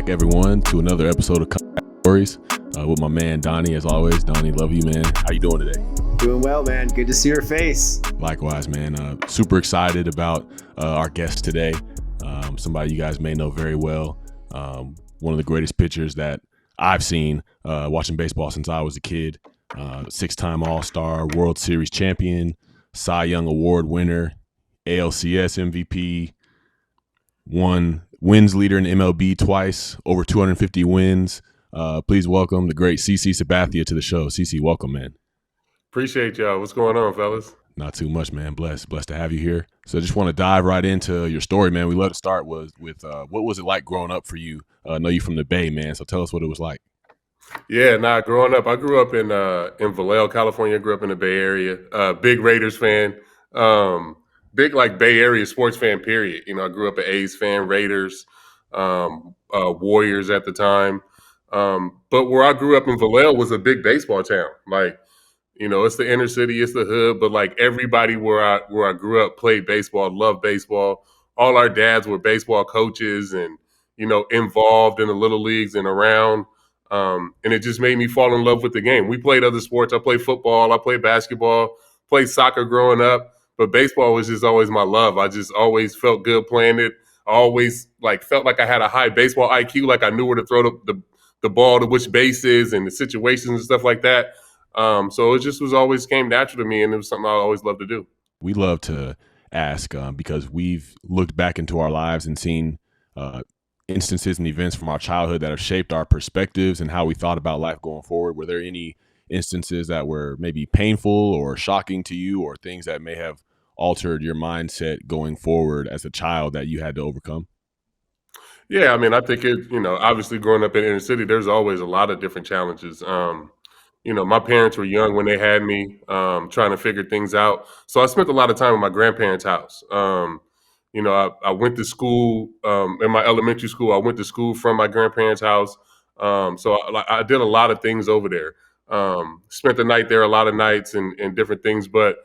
back, everyone, to another episode of Comeback Stories with my man Donny. As always, Donny, love you, man. How you doing today? Doing well, man. Good to see your face. Likewise, man. Super excited about our guest today. Somebody you guys may know very well. One of the greatest pitchers that I've seen watching baseball since I was a kid. Six-time All-Star, World Series champion, Cy Young Award winner, ALCS MVP, wins leader in MLB twice, over 250 wins. Please welcome the great CC Sabathia to the show. CC, welcome, man. Appreciate y'all. What's going on, fellas? Not too much, man. Blessed to have you here. So I just want to dive right into your story, man. We love to start with what was it like growing up for you? I know you from the Bay, man, so tell us what it was like. Yeah, growing up, I grew up in Vallejo, California. I grew up in the Bay Area. Big Raiders fan. Big Bay Area sports fan, period. I grew up an A's fan, Raiders, Warriors at the time. But where I grew up in Vallejo was a big baseball town. It's the inner city, it's the hood, but everybody where I grew up played baseball, loved baseball. All our dads were baseball coaches and, involved in the little leagues and around. And it just made me fall in love with the game. We played other sports. I played football, I played basketball, played soccer growing up, but baseball was just always my love. I just always felt good playing it. I always felt like I had a high baseball IQ, like I knew where to throw the ball to which bases and the situations and stuff like that. So it just always came natural to me, and it was something I always loved to do. We love to ask because we've looked back into our lives and seen instances and events from our childhood that have shaped our perspectives and how we thought about life going forward. Were there any instances that were maybe painful or shocking to you, or things that may have altered your mindset going forward as a child that you had to overcome? Yeah, I think obviously growing up in inner city, there's always a lot of different challenges. My parents were young when they had me, trying to figure things out. So I spent a lot of time at my grandparents' house. I went to school in my elementary school. I went to school from my grandparents' house. So I did a lot of things over there. Spent the night there a lot of nights and different things. But,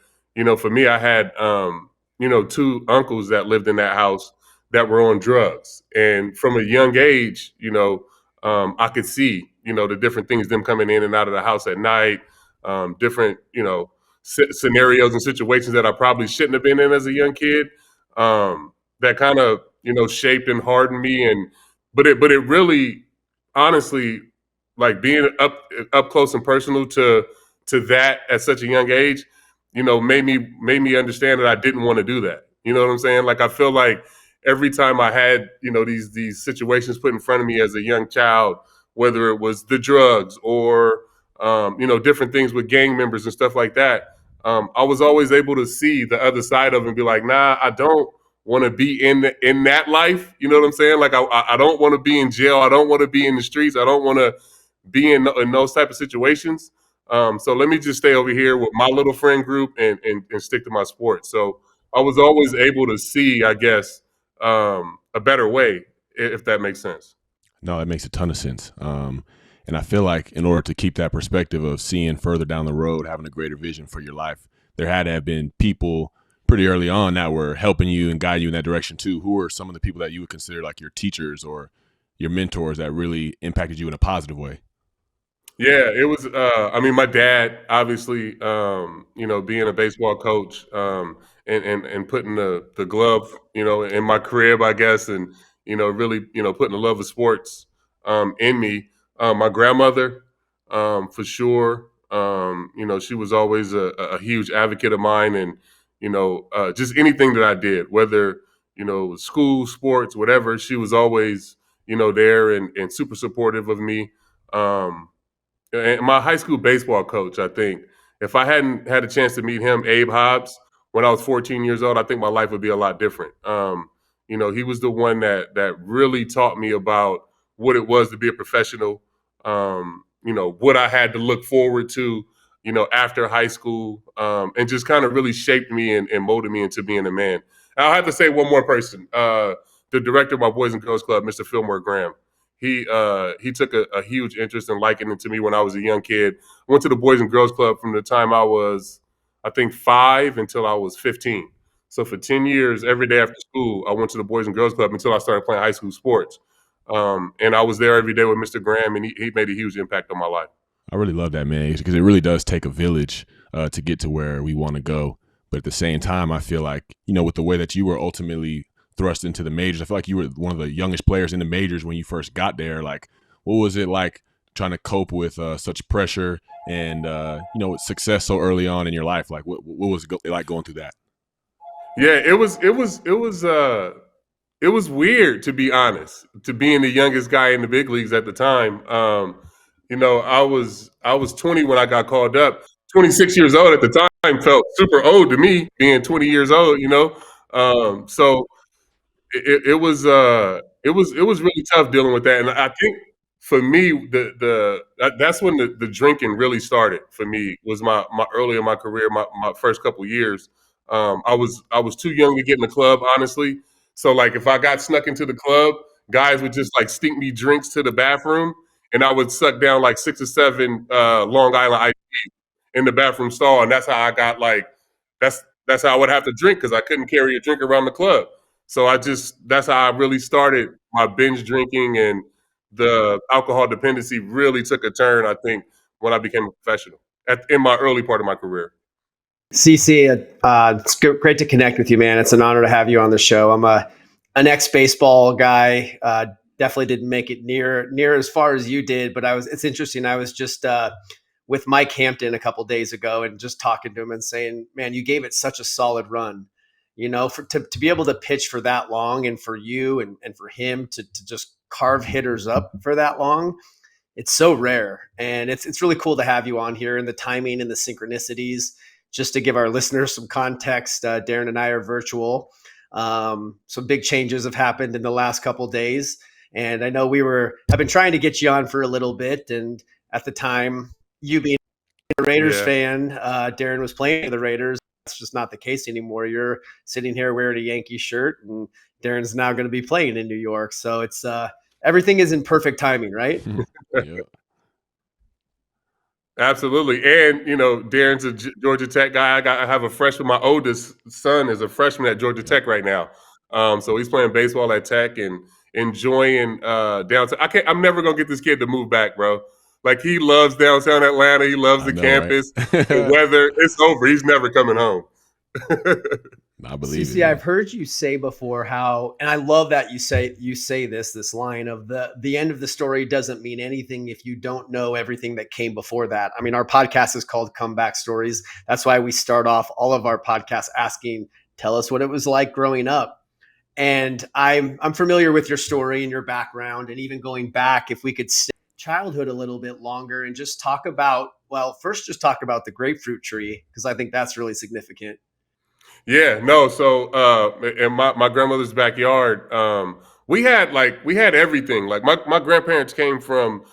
for me, I had, two uncles that lived in that house that were on drugs. And from a young age, I could see, the different things, them coming in and out of the house at night, different, scenarios and situations that I probably shouldn't have been in as a young kid, that kind of, shaped and hardened me. But it really, honestly, being up close and personal to that at such a young age, made me understand that I didn't want to do that. You know what I'm saying? I feel like every time I had, these situations put in front of me as a young child, whether it was the drugs or, different things with gang members and stuff like that, I was always able to see the other side of it and be like, nah, I don't want to be in that life. You know what I'm saying? I don't want to be in jail. I don't want to be in the streets. I don't want to be in those type of situations. So let me just stay over here with my little friend group and stick to my sport. So I was always able to see, I guess, a better way, if that makes sense. No, it makes a ton of sense. And I feel like in order to keep that perspective of seeing further down the road, having a greater vision for your life, there had to have been people pretty early on that were helping you and guiding you in that direction too. Who are some of the people that you would consider like your teachers or your mentors that really impacted you in a positive way? Yeah, it was. My dad, obviously, being a baseball coach, and putting the glove, in my crib, I guess, and really, putting the love of sports, in me. My grandmother, for sure. She was always a huge advocate of mine, and just anything that I did, whether school, sports, whatever, she was always there and super supportive of me. And my high school baseball coach, I think, if I hadn't had a chance to meet him, Abe Hobbs, when I was 14 years old, I think my life would be a lot different. He was the one that really taught me about what it was to be a professional. What I had to look forward to, after high school, and just kind of really shaped me and molded me into being a man. And I'll have to say one more person, the director of my Boys and Girls Club, Mr. Fillmore Graham. He took a huge interest in likening to me when I was a young kid. I went to the Boys and Girls Club from the time I was, I think, 5 until I was 15. So for 10 years, every day after school, I went to the Boys and Girls Club until I started playing high school sports. And I was there every day with Mr. Graham, and he made a huge impact on my life. I really love that, man, because it really does take a village to get to where we want to go. But at the same time, I feel like, with the way that you were ultimately thrust into the majors, I feel like you were one of the youngest players in the majors when you first got there. Like, what was it like trying to cope with such pressure and, success so early on in your life? Like, what was it like going through that? Yeah, it was weird, to be honest, to being the youngest guy in the big leagues at the time. I was 20 when I got called up. 26 years old at the time felt super old to me, being 20 years old. So it was really tough dealing with that, and I think for me that's when the drinking really started for me. Was my early in my career, my first couple years. I was too young to get in the club, honestly. So like if I got snuck into the club, guys would just like stink me drinks to the bathroom, and I would suck down like 6 or 7 Long Island Ice in the bathroom stall, and that's how I got like that's how I would have to drink because I couldn't carry a drink around the club. So that's how I really started my binge drinking, and the alcohol dependency really took a turn, I think, when I became a professional in my early part of my career. CC, it's great to connect with you, man. It's an honor to have you on the show. I'm an ex baseball guy. Definitely didn't make it near as far as you did, but it's interesting. I was just with Mike Hampton a couple days ago and just talking to him and saying, man, you gave it such a solid run. To be able to pitch for that long, and for you and for him to just carve hitters up for that long, it's so rare. And it's really cool to have you on here, and the timing and the synchronicities. Just to give our listeners some context, Darren and I are virtual. Some big changes have happened in the last couple of days, and I know I've been trying to get you on for a little bit. And at the time, you being a Raiders Yeah. fan, Darren was playing for the Raiders. That's just not the case anymore. You're sitting here wearing a Yankee shirt, and Darren's now going to be playing in New York. So it's everything is in perfect timing, right? Yeah. Absolutely. And, Darren's a Georgia Tech guy. I have a freshman. My oldest son is a freshman at Georgia Tech right now. So he's playing baseball at Tech and enjoying downtown. I'm never going to get this kid to move back, bro. Like, he loves downtown Atlanta. He loves I the know, right? campus. The weather, it's over. He's never coming home. I believe it. CC, I've heard you say before how, and I love that you say this line of the end of the story doesn't mean anything if you don't know everything that came before that. I mean, our podcast is called Comeback Stories. That's why we start off all of our podcasts asking, "Tell us what it was like growing up." And I'm familiar with your story and your background, and even going back, if we could stay childhood a little bit longer and just talk about, well, first just talk about the grapefruit tree, because I think that's really significant. Yeah, no. So, in my grandmother's backyard, we had everything. Like my grandparents came from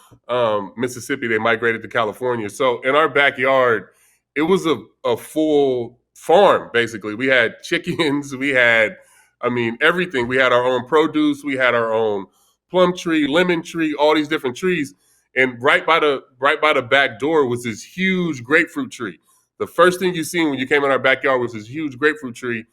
Mississippi. They migrated to California. So in our backyard, it was a full farm. Basically, we had chickens. We had, I mean, everything. We had our own produce. We had our own plum tree, lemon tree, all these different trees. And right by the back door was this huge grapefruit tree. The first thing you seen when you came in our backyard was this huge grapefruit tree,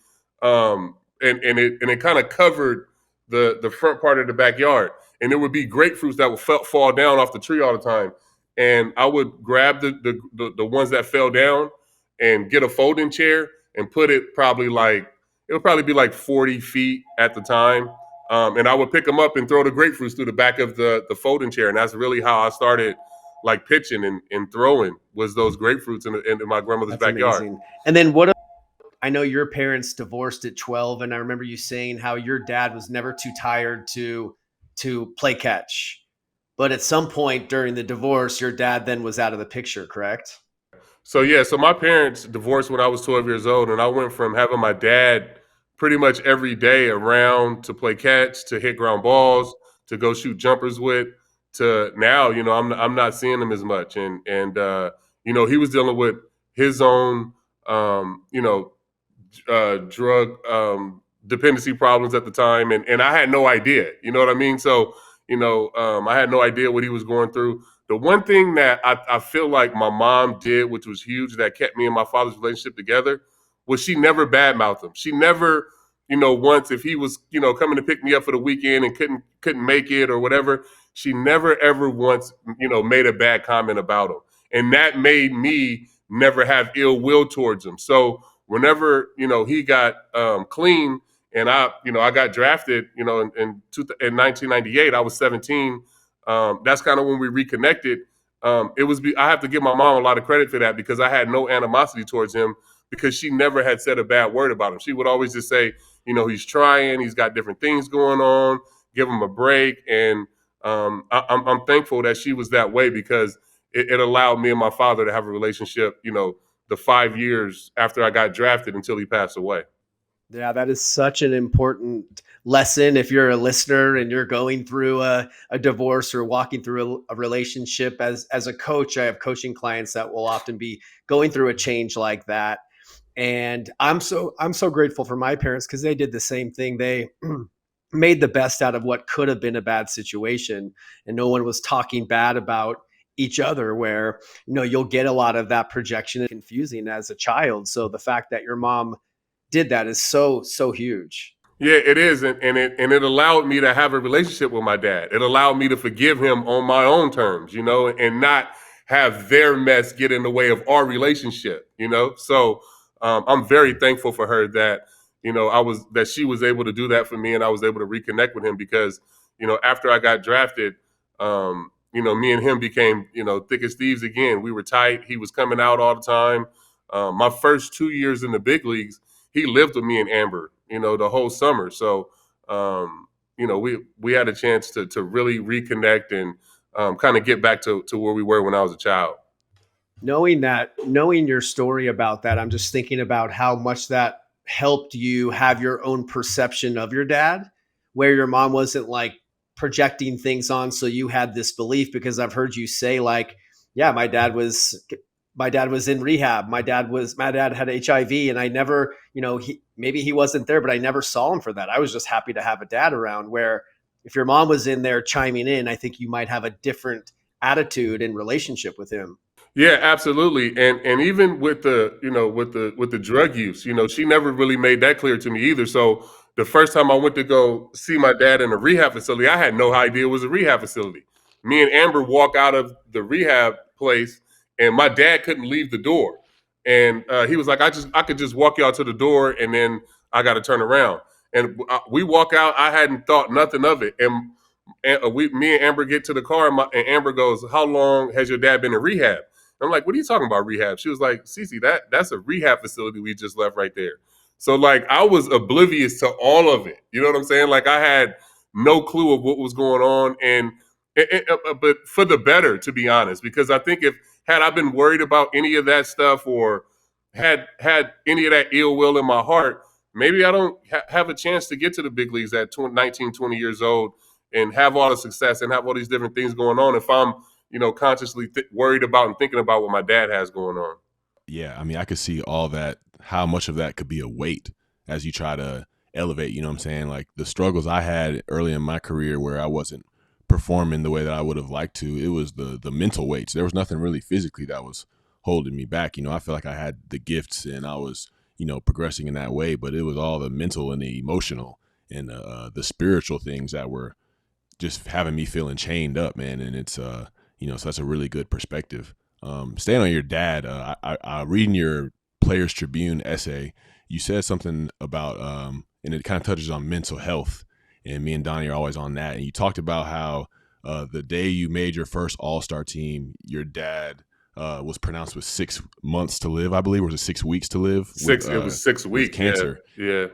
and it kind of covered the front part of the backyard. And there would be grapefruits that would fall down off the tree all the time. And I would grab the ones that fell down and get a folding chair and put it it would probably be like 40 feet at the time. And I would pick them up and throw the grapefruits through the back of the folding chair. And that's really how I started like pitching and throwing, was those grapefruits in my grandmother's That's backyard. amazing. And then I know your parents divorced at 12, and I remember you saying how your dad was never too tired to play catch. But at some point during the divorce, your dad then was out of the picture, correct? So yeah, so my parents divorced when I was 12 years old, and I went from having my dad pretty much every day around to play catch, to hit ground balls, to go shoot jumpers with, to now, I'm not seeing him as much, and he was dealing with his own, drug dependency problems at the time, and I had no idea. You know what I mean? So I had no idea what he was going through. The one thing that I feel like my mom did, which was huge, that kept me and my father's relationship together, was she never badmouthed him. She never once if he was, coming to pick me up for the weekend and couldn't make it or whatever, she never ever once, made a bad comment about him. And that made me never have ill will towards him. So whenever, he got clean and I got drafted, in 1998, I was 17. That's kind of when we reconnected. I have to give my mom a lot of credit for that because I had no animosity towards him because she never had said a bad word about him. She would always just say, he's trying, he's got different things going on, give him a break. And I'm thankful that she was that way because it allowed me and my father to have a relationship, the 5 years after I got drafted until he passed away. Yeah, that is such an important lesson. If you're a listener and you're going through a divorce or walking through a relationship, as a coach, I have coaching clients that will often be going through a change like that. And I'm so grateful for my parents because they did the same thing. They made the best out of what could have been a bad situation, and no one was talking bad about each other. Where you'll get a lot of that projection and confusing as a child. So the fact that your mom did that is so huge. Yeah, it is, and it allowed me to have a relationship with my dad. It allowed me to forgive him on my own terms, and not have their mess get in the way of our relationship, So I'm very thankful for her that that she was able to do that for me, and I was able to reconnect with him because after I got drafted, me and him became thick as thieves again. We were tight. He was coming out all the time. My first 2 years in the big leagues, he lived with me and Amber, the whole summer. So, we had a chance to really reconnect and kind of get back to where we were when I was a child. Knowing your story about that, I'm just thinking about how much that helped you have your own perception of your dad, where your mom wasn't like projecting things on. So you had this belief because I've heard you say like, yeah, my dad was in rehab. My dad had HIV and I never, maybe he wasn't there, but I never saw him for that. I was just happy to have a dad around. Where if your mom was in there chiming in, I think you might have a different attitude and relationship with him. Yeah, absolutely. And even with the, with the drug use, she never really made that clear to me either. So the first time I went to go see my dad in a rehab facility, I had no idea it was a rehab facility. Me and Amber walk out of the rehab place and my dad couldn't leave the door. And he was like, I could just walk y'all to the door and then I got to turn around. And we walk out. I hadn't thought nothing of it. And me and Amber get to the car and Amber goes, how long has your dad been in rehab? I'm like, what are you talking about rehab? She was like, CC, that's a rehab facility we just left right there. So like I was oblivious to all of it. You know what I'm saying? Like I had no clue of what was going on. But for the better, to be honest, because I think if had I been worried about any of that stuff or had any of that ill will in my heart, maybe I don't have a chance to get to the big leagues at 19, 20 years old and have all the success and have all these different things going on if I'm consciously worried about and thinking about what my dad has going on. Yeah, I mean, I could see all that, how much of that could be a weight as you try to elevate, you know what I'm saying? Like the struggles I had early in my career where I wasn't performing the way that I would have liked to, it was the mental weights. There was nothing really physically that was holding me back. I feel like I had the gifts and I was, progressing in that way, but it was all the mental and the emotional and the spiritual things that were just having me feeling chained up, man. And it's, so that's a really good perspective. Staying on your dad, I reading your Players Tribune essay, you said something about, and it kind of touches on mental health. And me and Donnie are always on that. And you talked about how the day you made your first All-Star team, your dad was pronounced with 6 months to live, I believe, or was it 6 weeks to live? It was 6 weeks. Cancer. Yeah.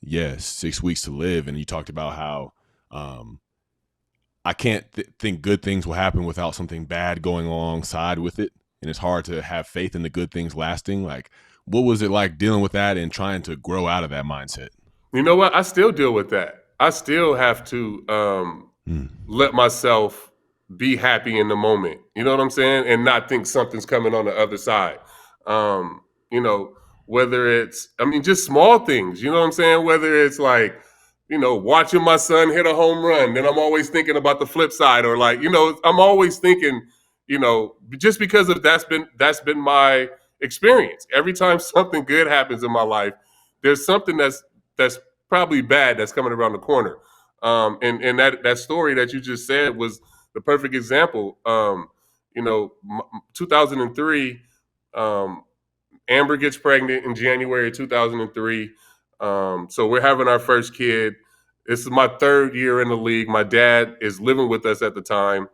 Yeah, 6 weeks to live. And you talked about how I can't think good things will happen without something bad going alongside with it. And it's hard to have faith in the good things lasting. Like, what was it like dealing with that and trying to grow out of that mindset? You know what? I still deal with that. I still have to let myself be happy in the moment. You know what I'm saying? And not think something's coming on the other side. Whether it's, just small things, you know what I'm saying? Whether it's like, watching my son hit a home run, then I'm always thinking about the flip side, or like, I'm always thinking, just because of that's been my experience. Every time something good happens in my life, there's something that's probably bad that's coming around the corner. And that story that you just said was the perfect example. 2003, Amber gets pregnant in January 2003. So we're having our first kid. This is my third year in the league. My dad is living with us at the time.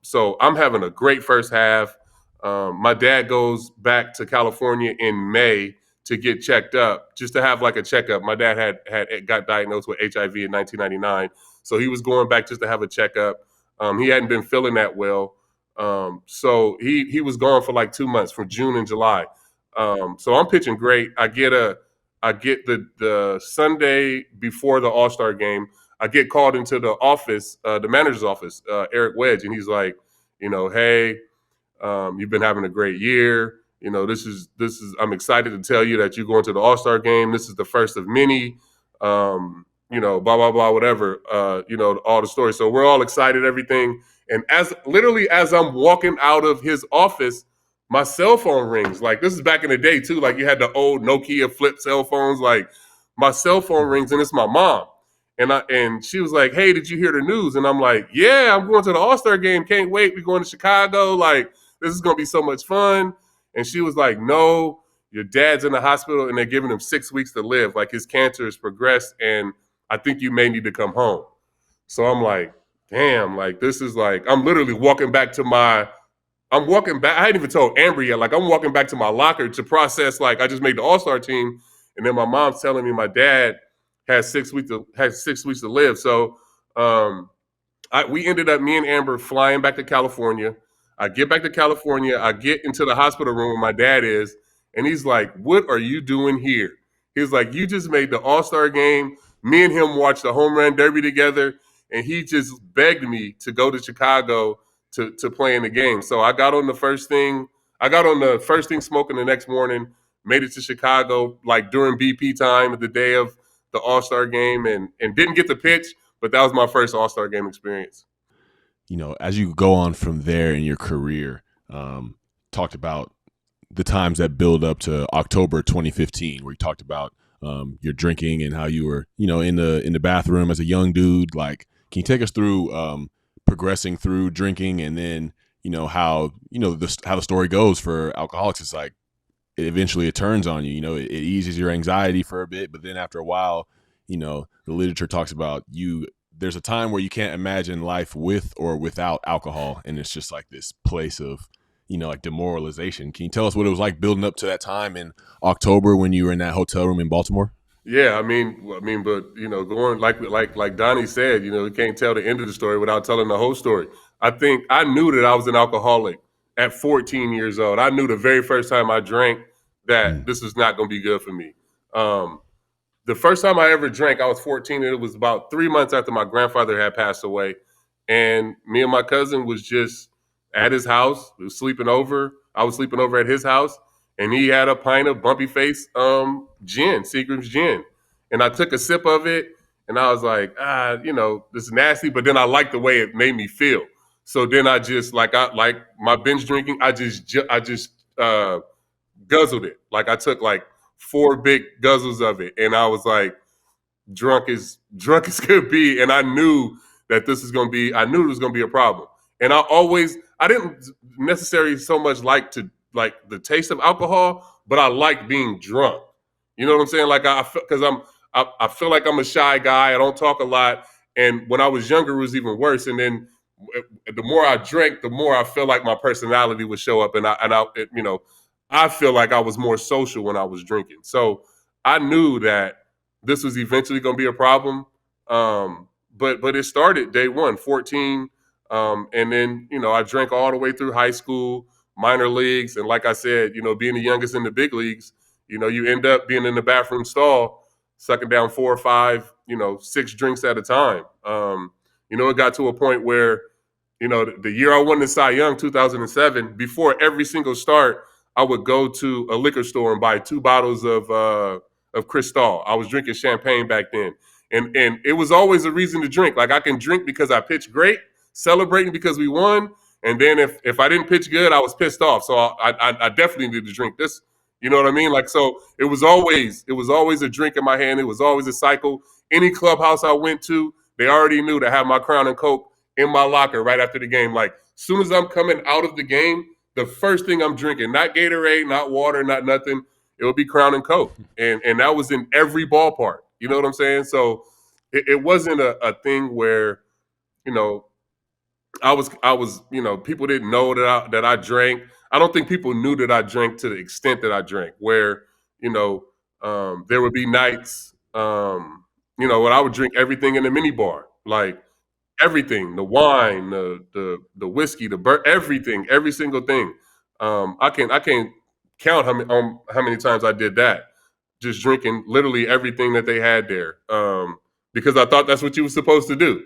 So I'm having a great first half. My dad goes back to California in May to get checked up, just to have like a checkup. My dad had got diagnosed with HIV in 1999, so he was going back just to have a checkup. He hadn't been feeling that well, so he was gone for like 2 months, from June and July. So I'm pitching great. I get the Sunday before the All-Star game. I get called into the office, the manager's office, Eric Wedge, and he's like, hey, you've been having a great year. This is. I'm excited to tell you that you're going to the All-Star game. This is the first of many. Blah blah blah, whatever. All the stories. So we're all excited, everything. And as I'm walking out of his office, my cell phone rings. Like, this is back in the day too. Like, you had the old Nokia flip cell phones. Like, my cell phone rings and it's my mom. And she was like, hey, did you hear the news? And I'm like, yeah, I'm going to the All-Star game. Can't wait. We're going to Chicago. Like, this is going to be so much fun. And she was like, no, your dad's in the hospital and they're giving him 6 weeks to live. Like, his cancer has progressed and I think you may need to come home. So I'm like, damn, like, this is like, I'm literally walking back. I hadn't even told Amber yet. Like, I'm walking back to my locker to process, like, I just made the All-Star team. And then my mom's telling me my dad has 6 weeks to live. So we ended up, me and Amber, flying back to California. I get back to California. I get into the hospital room where my dad is. And he's like, what are you doing here? He's like, you just made the All-Star game. Me and him watched the home run derby together. And he just begged me to go to Chicago to play in the game. So I got on the first thing smoking the next morning, made it to Chicago, like during BP time, the day of the All-Star game, and didn't get the pitch, but that was my first All-Star game experience. As you go on from there in your career, talked about the times that build up to October 2015, where you talked about your drinking and how you were, in the bathroom as a young dude. Like, can you take us through progressing through drinking, and then how the story goes for alcoholics? It's like it turns on you. It eases your anxiety for a bit, but then after a while, the literature talks about there's a time where you can't imagine life with or without alcohol, and it's just like this place of like demoralization. Can you tell us what it was like building up to that time in October when you were in that hotel room in Baltimore? Yeah, but going like Donnie said, you can't tell the end of the story without telling the whole story. I think I knew that I was an alcoholic at 14 years old. I knew the very first time I drank that this was not going to be good for me. The first time I ever drank, I was 14, and it was about 3 months after my grandfather had passed away. And me and my cousin was just at his house. We was sleeping over. I was sleeping over at his house, and he had a pint of Bumpy Face gin, Seagram's gin. And I took a sip of it, and I was like, this is nasty, but then I liked the way it made me feel. So then I just, like my binge drinking, I just guzzled it. Like, I took like 4 big guzzles of it, and I was like, drunk as could be. And I knew that I knew it was going to be a problem. And I didn't necessarily so much like the taste of alcohol, but I like being drunk. You know what I'm saying? Like, I feel like I'm a shy guy. I don't talk a lot. And when I was younger, it was even worse. And then the more I drank, the more I feel like my personality would show up. I feel like I was more social when I was drinking. So I knew that this was eventually going to be a problem. But it started day one, 14. And then, I drank all the way through high school, minor leagues. And like I said, being the youngest in the big leagues, you end up being in the bathroom stall, sucking down 4 or 5, 6 drinks at a time. It got to a point where, the year I won the Cy Young, 2007, before every single start, I would go to a liquor store and buy 2 bottles of Cristal. I was drinking champagne back then. And it was always a reason to drink. Like, I can drink because I pitched great, celebrating because we won. And then if I didn't pitch good, I was pissed off. So I definitely need to drink. This You know what I mean? Like, so it was always a drink in my hand. It was always a cycle. Any clubhouse I went to, they already knew to have my Crown and Coke in my locker right after the game. Like, as soon as I'm coming out of the game, the first thing I'm drinking, not Gatorade, not water, not nothing, it would be Crown and Coke. And that was in every ballpark. You know what I'm saying? So it wasn't a thing where, you know, I was, people didn't know that I drank. I don't think people knew that I drank to the extent that I drank. Where, you know, there would be nights, when I would drink everything in the mini bar, like everything, the wine, the whiskey, everything, every single thing. I can't count how many times I did that, just drinking literally everything that they had there, because I thought that's what you were supposed to do.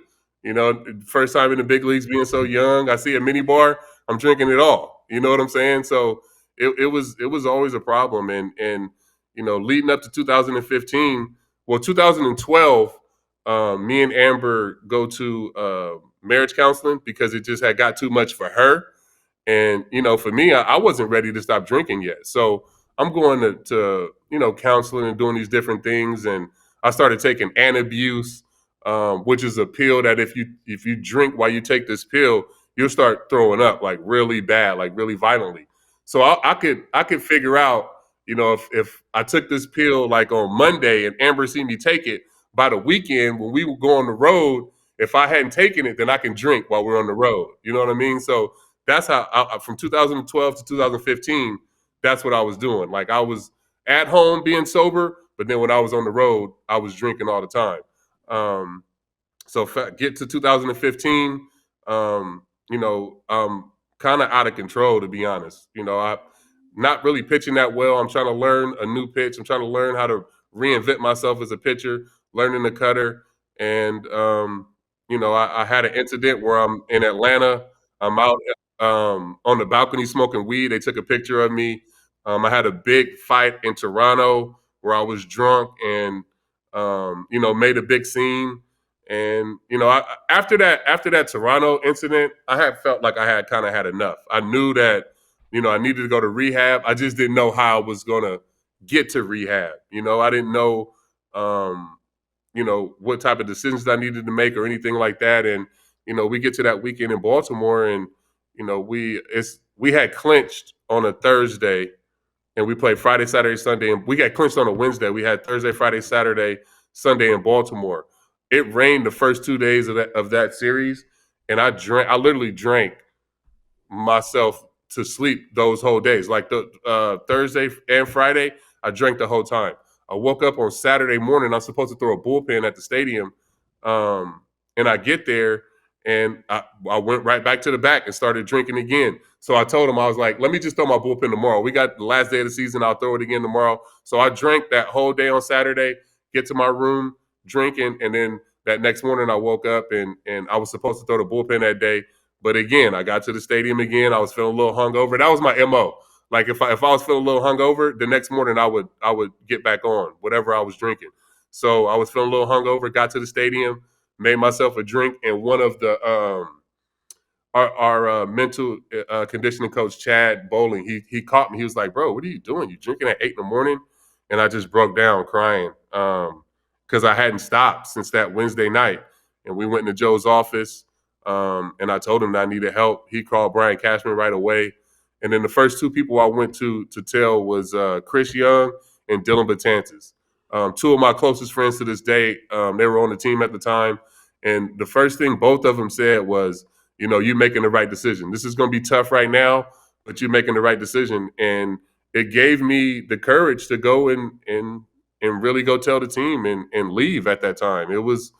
First time in the big leagues, being so young, I see a mini bar, I'm drinking it all. You know what I'm saying? So it was always a problem, and leading up to 2015, well, 2012, me and Amber go to marriage counseling because it just had got too much for her. And for me, I wasn't ready to stop drinking yet. So I'm going to counseling and doing these different things. And I started taking Antabuse, which is a pill that if you drink while you take this pill, you'll start throwing up like really bad, like really violently. So I could figure out, if I took this pill like on Monday and Amber seen me take it, by the weekend when we would go on the road, if I hadn't taken it, then I can drink while we're on the road. You know what I mean? So that's how from 2012 to 2015, that's what I was doing. Like, I was at home being sober, but then when I was on the road, I was drinking all the time. Um, so get to 2015, I'm kind of out of control, to be honest. I'm not really pitching that well. I'm trying to learn a new pitch. I'm trying to learn how to reinvent myself as a pitcher, learning the cutter. And, I had an incident where I'm in Atlanta. I'm out on the balcony smoking weed. They took a picture of me. I had a big fight in Toronto where I was drunk and, made a big scene. And after that Toronto incident, I had felt like I had kind of had enough. I knew that I needed to go to rehab. I just didn't know how I was gonna get to rehab. I didn't know what type of decisions I needed to make or anything like that. And we get to that weekend in Baltimore, and we had clinched on a Thursday, and we played Friday, Saturday, Sunday, and we got clinched on a Wednesday. We had Thursday, Friday, Saturday, Sunday in Baltimore. It rained the first 2 days of that series, and I literally drank myself to sleep those whole days. Like the Thursday and Friday, I drank the whole time. I woke up on Saturday morning. I'm supposed to throw a bullpen at the stadium, and I get there, and I went right back to the back and started drinking again. So I told him, I was like, let me just throw my bullpen tomorrow. We got the last day of the season. I'll throw it again tomorrow. So I drank that whole day on Saturday, get to my room, drinking, and then that next morning I woke up and I was supposed to throw the bullpen that day. But again, I got to the stadium again. I was feeling a little hungover. That was my MO. Like, if I was feeling a little hungover, the next morning I would get back on whatever I was drinking. So I was feeling a little hungover, got to the stadium, made myself a drink, and one of the our mental conditioning coach, Chad Bowling, he caught me. He was like, "Bro, what are you doing? You drinking at 8 in the morning?" And I just broke down crying because I hadn't stopped since that Wednesday night. And we went into Joe's office, and I told him that I needed help. He called Brian Cashman right away. And then the first two people I went to tell was Chris Young and Dylan Betances. Two of my closest friends to this day. They were on the team at the time. And the first thing both of them said was, you're making the right decision. This is going to be tough right now, but you're making the right decision. And it gave me the courage to go and really go tell the team and leave at that time. It was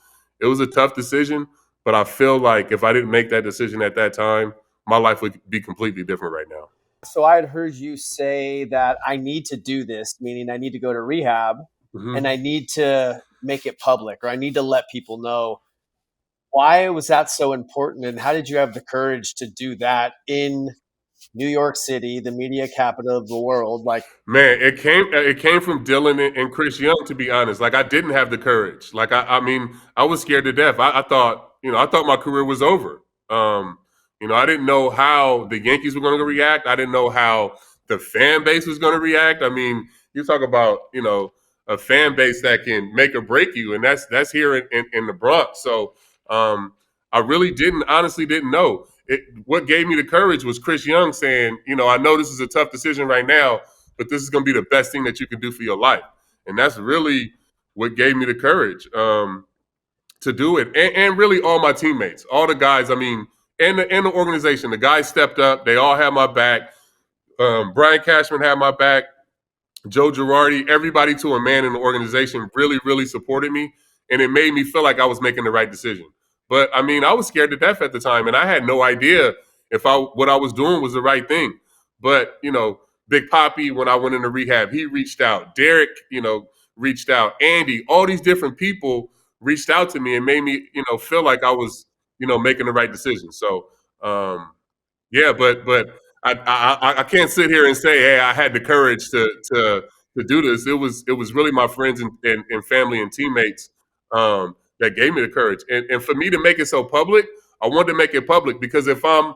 a tough decision, but I feel like if I didn't make that decision at that time, my life would be completely different right now. So I had heard you say that I need to do this, meaning I need to go to rehab and I need to make it public, or I need to let people know. Why was that so important? And how did you have the courage to do that in New York City, the media capital of the world? Like, Man, it came from Dylan and Chris Young, to be honest. Like, I didn't have the courage. Like, I mean, I was scared to death. I thought, I thought my career was over. I didn't know how the Yankees were going to react. I didn't know how the fan base was going to react. I mean, you talk about, a fan base that can make or break you, and that's here in the Bronx. So I really honestly didn't know. What gave me the courage was Chris Young saying, I know this is a tough decision right now, but this is going to be the best thing that you can do for your life. And that's really what gave me the courage to do it. And really all my teammates, all the guys, I mean, and the organization, the guys stepped up. They all had my back. Brian Cashman had my back. Joe Girardi, everybody to a man in the organization really, really supported me. And it made me feel like I was making the right decision. But I mean, I was scared to death at the time, and I had no idea if what I was doing was the right thing. But, Big Poppy, when I went into rehab, he reached out. Derek, reached out. Andy, all these different people reached out to me and made me, feel like I was, making the right decision. So, yeah, but I can't sit here and say, hey, I had the courage to do this. It was really my friends and family and teammates that gave me the courage. And for me to make it so public, I wanted to make it public because if I'm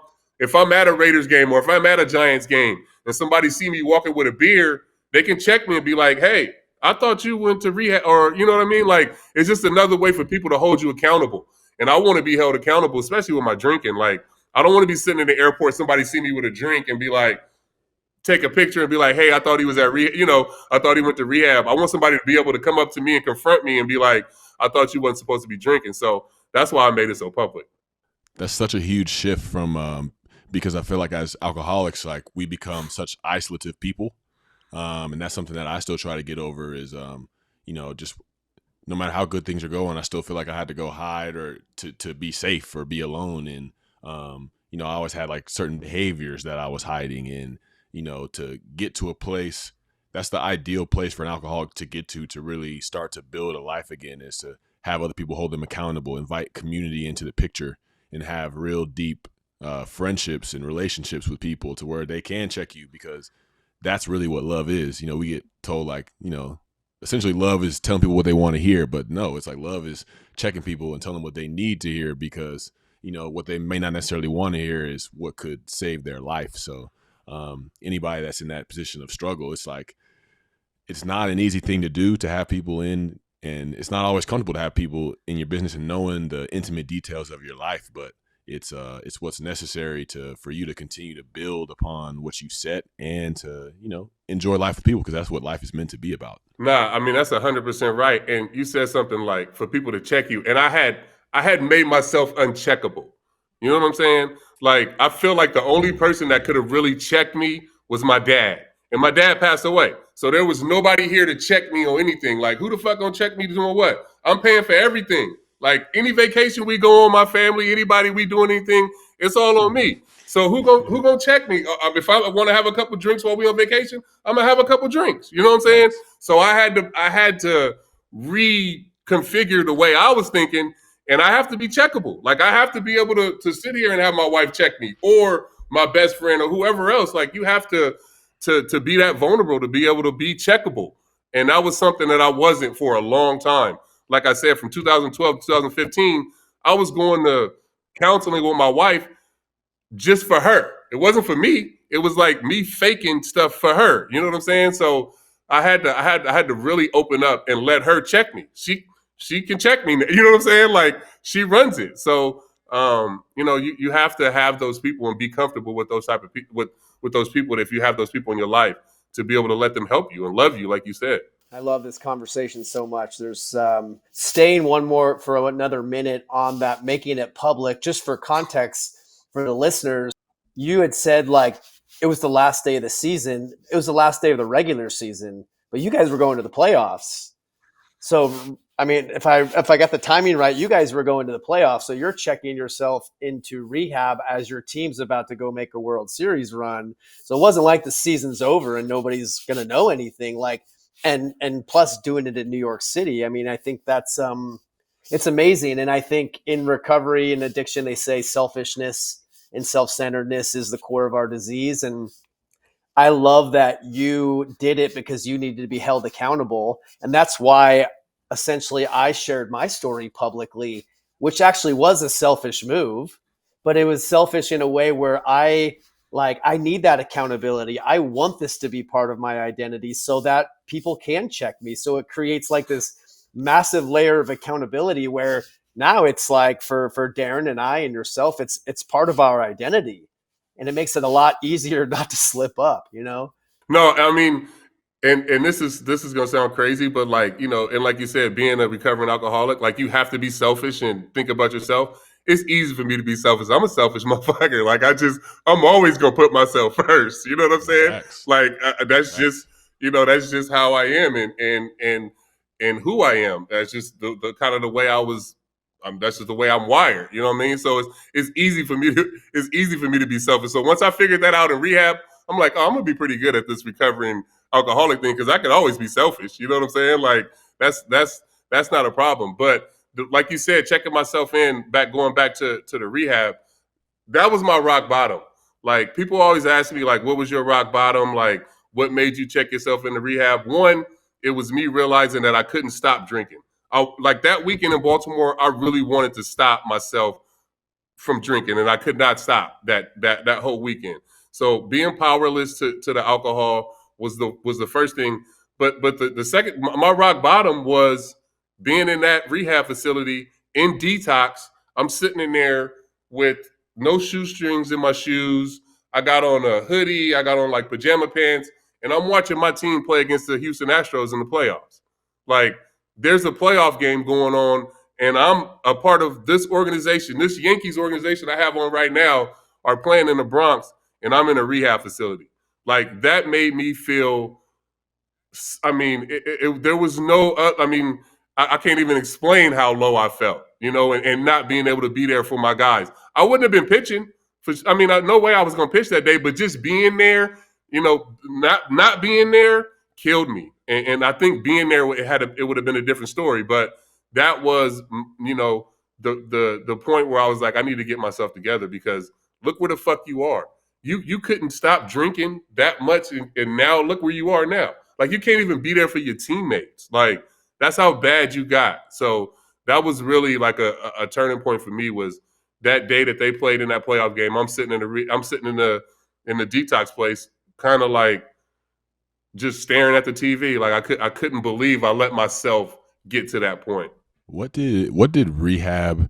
at a Raiders game or if I'm at a Giants game and somebody see me walking with a beer, they can check me and be like, hey, I thought you went to rehab, or you know what I mean? Like, it's just another way for people to hold you accountable. And I want to be held accountable, especially with my drinking. Like, I don't want to be sitting in the airport, somebody see me with a drink and be like, take a picture and be like, hey, I thought he was at rehab, I thought he went to rehab. I want somebody to be able to come up to me and confront me and be like, I thought you wasn't supposed to be drinking. So that's why I made it so public. That's such a huge shift from because I feel like as alcoholics, like we become such isolative people. And that's something that I still try to get over is, just no matter how good things are going, I still feel like I had to go hide or to be safe or be alone. And, I always had like certain behaviors that I was hiding in, to get to a place. That's the ideal place for an alcoholic to get to really start to build a life again, is to have other people hold them accountable, invite community into the picture, and have real deep friendships and relationships with people to where they can check you, because that's really what love is. We get told like, essentially love is telling people what they want to hear, but no, it's like love is checking people and telling them what they need to hear, because, what they may not necessarily want to hear is what could save their life. So anybody that's in that position of struggle, it's like, it's not an easy thing to do, to have people in, and it's not always comfortable to have people in your business and knowing the intimate details of your life, but it's what's necessary for you to continue to build upon what you set and to, enjoy life with people, because that's what life is meant to be about. Nah, I mean, that's 100% right. And you said something like for people to check you. And I had made myself uncheckable. You know what I'm saying? Like, I feel like the only person that could have really checked me was my dad. And my dad passed away. So there was nobody here to check me on anything. Like, who the fuck gonna check me doing what? I'm paying for everything. Like, any vacation we go on, my family, anybody we doing anything, it's all on me. So who gonna check me? If I want to have a couple drinks while we on vacation, I'm gonna have a couple drinks. You know what I'm saying? So I had to reconfigure the way I was thinking, and I have to be checkable. Like, I have to be able to sit here and have my wife check me, or my best friend, or whoever else. Like, you have to be that vulnerable, to be able to be checkable. And that was something that I wasn't for a long time. Like I said, from 2012 to 2015, I was going to counseling with my wife just for her. It wasn't for me. It was like me faking stuff for her. You know what I'm saying? So I had to really open up and let her check me. She can check me. You know what I'm saying? Like, she runs it. So you have to have those people and be comfortable with those type of people, with those people. If you have those people in your life, to be able to let them help you and love you, like you said. I love this conversation so much. There's staying for another minute on that, making it public, just for context for the listeners. You had said like it was the last day of the season. It was the last day of the regular season, but you guys were going to the playoffs. So, I mean, if I got the timing right, you guys were going to the playoffs. So you're checking yourself into rehab as your team's about to go make a World Series run. So it wasn't like the season's over and nobody's going to know anything. Like, and plus doing it in New York City. I mean, I think that's it's amazing. And I think in recovery and addiction, they say selfishness and self-centeredness is the core of our disease. And I love that you did it because you needed to be held accountable. And that's why essentially I shared my story publicly, which actually was a selfish move, but it was selfish in a way where I like I need that accountability. I want this to be part of my identity so that people can check me. So it creates like this massive layer of accountability where now it's like for Darren and I and yourself, it's part of our identity. And it makes it a lot easier not to slip up, you know? No, I mean, and this is gonna sound crazy, but like, and like you said, being a recovering alcoholic, like you have to be selfish and think about yourself. It's easy for me to be selfish. I'm a selfish motherfucker. Like I'm always gonna put myself first. You know what I'm saying? Facts. Like that's just, Facts. that's just how I am, and who I am. That's just the kind of the way I was. That's just the way I'm wired. You know what I mean? So it's easy for me to it's easy for me to be selfish. So once I figured that out in rehab, I'm like, oh, I'm gonna be pretty good at this recovering alcoholic thing because I could always be selfish. You know what I'm saying? Like that's not a problem. But like you said, checking myself in going back to the rehab, that was my rock bottom. Like people always ask me, like, what was your rock bottom? Like, what made you check yourself into rehab? One, it was me realizing that I couldn't stop drinking. Like that weekend in Baltimore, I really wanted to stop myself from drinking, and I could not stop that whole weekend. So being powerless to the alcohol was the first thing. But the second, my rock bottom was being in that rehab facility in detox. I'm sitting in there with no shoestrings in my shoes. I got on a hoodie. I got on like pajama pants, and I'm watching my team play against the Houston Astros in the playoffs. Like there's a playoff game going on, and I'm a part of this organization, this Yankees organization I have on right now, are playing in the Bronx, and I'm in a rehab facility. Like that made me feel. I mean, there was no. I mean, I can't even explain how low I felt, and not being able to be there for my guys. I wouldn't have been pitching. I mean, no way I was going to pitch that day, but just being there, not being there killed me. And I think being there it would have been a different story. But that was, the point where I was like, I need to get myself together because look where the fuck you are. You couldn't stop drinking that much, and now look where you are now. Like you can't even be there for your teammates. Like that's how bad you got. So that was really like a turning point for me was that day that they played in that playoff game. I'm sitting in the detox place, kind of like just staring at the TV. Like I couldn't believe I let myself get to that point. What did rehab